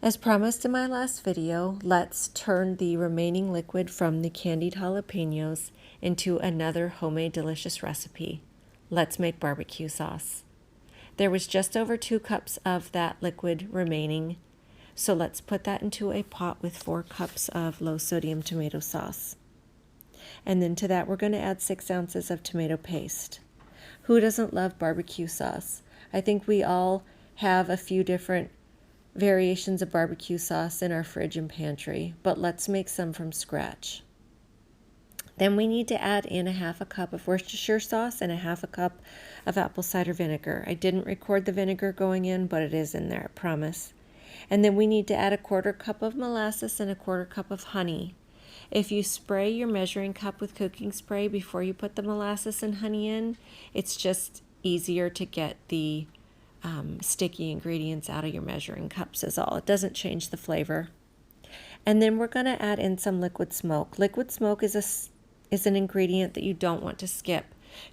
As promised in my last video, let's turn the remaining liquid from the candied jalapenos into another homemade delicious recipe. Let's make barbecue sauce. There was just over 2 cups of that liquid remaining, so let's put that into a pot with 4 cups of low sodium tomato sauce. And then to that we're going to add 6 ounces of tomato paste. Who doesn't love barbecue sauce? I think we all have a few different variations of barbecue sauce in our fridge and pantry, but let's make some from scratch. Then we need to add in a 1/2 cup of Worcestershire sauce and a 1/2 cup of apple cider vinegar. I didn't record the vinegar going in, but it is in there, I promise. And then we need to add a 1/4 cup of molasses and a 1/4 cup of honey. If you spray your measuring cup with cooking spray before you put the molasses and honey in, it's just easier to get the sticky ingredients out of your measuring cups is all. It doesn't change the flavor. And then we're going to add in some liquid smoke. Liquid smoke is an ingredient that you don't want to skip.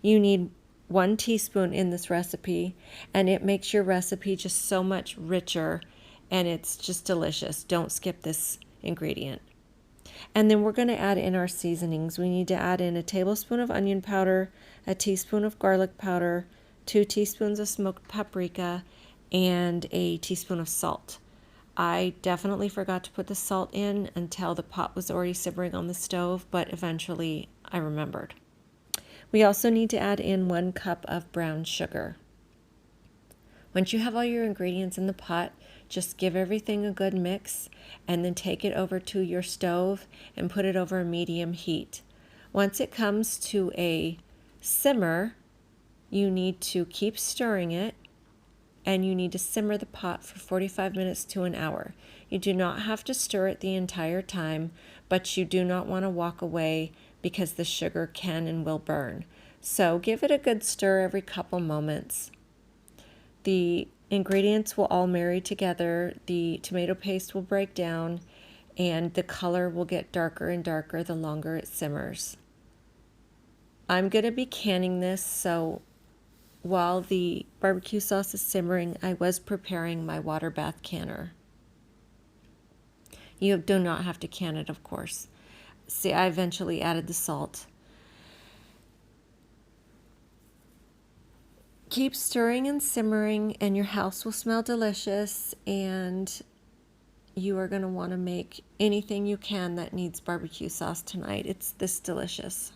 You need 1 teaspoon in this recipe, and it makes your recipe just so much richer, and it's just delicious. Don't skip this ingredient. And then we're going to add in our seasonings. We need to add in a tablespoon of onion powder, a teaspoon of garlic powder, 2 teaspoons of smoked paprika, and a teaspoon of salt. I definitely forgot to put the salt in until the pot was already simmering on the stove, but eventually I remembered. We also need to add in 1 cup of brown sugar. Once you have all your ingredients in the pot, just give everything a good mix and then take it over to your stove and put it over a medium heat. Once it comes to a simmer, you need to keep stirring it, and you need to simmer the pot for 45 minutes to an hour. You do not have to stir it the entire time, but you do not want to walk away because the sugar can and will burn. So give it a good stir every couple moments. The ingredients will all marry together, the tomato paste will break down, and the color will get darker and darker the longer it simmers. I'm going to be canning this, so while the barbecue sauce is simmering, I was preparing my water bath canner. You do not have to can it, of course. See, I eventually added the salt. Keep stirring and simmering, and your house will smell delicious, and you are going to want to make anything you can that needs barbecue sauce tonight. It's this delicious.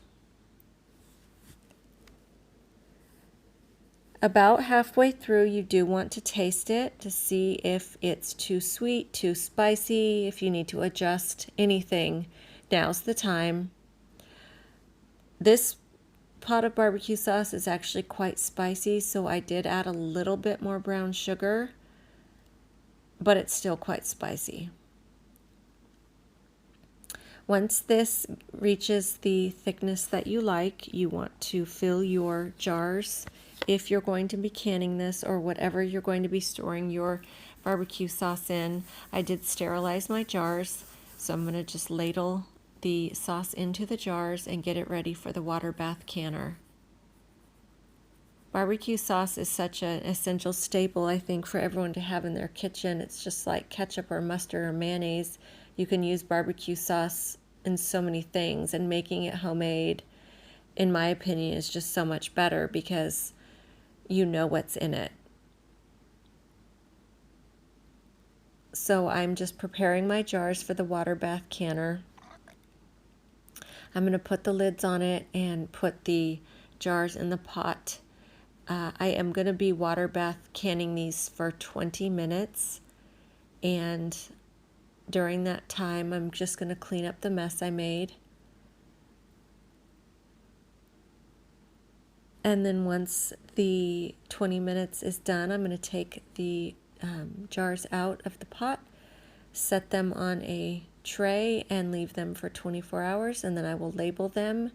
About halfway through, you do want to taste it to see if it's too sweet, too spicy, if you need to adjust anything. Now's the time. This pot of barbecue sauce is actually quite spicy, so I did add a little bit more brown sugar, but it's still quite spicy. Once this reaches the thickness that you like, you want to fill your jars. If you're going to be canning this or whatever you're going to be storing your barbecue sauce in, I did sterilize my jars, so I'm going to just ladle the sauce into the jars and get it ready for the water bath canner. Barbecue sauce is such an essential staple, I think, for everyone to have in their kitchen. It's just like ketchup or mustard or mayonnaise. You can use barbecue sauce in so many things, and making it homemade, in my opinion, is just so much better because you know what's in it. So I'm just preparing my jars for the water bath canner. I'm going to put the lids on it and put the jars in the pot. I am going to be water bath canning these for 20 minutes, and during that time I'm just going to clean up the mess I made. And then once the 20 minutes is done, I'm going to take the jars out of the pot, set them on a tray, and leave them for 24 hours, and then I will label them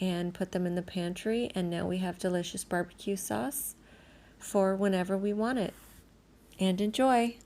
and put them in the pantry, and now we have delicious barbecue sauce for whenever we want it. And enjoy!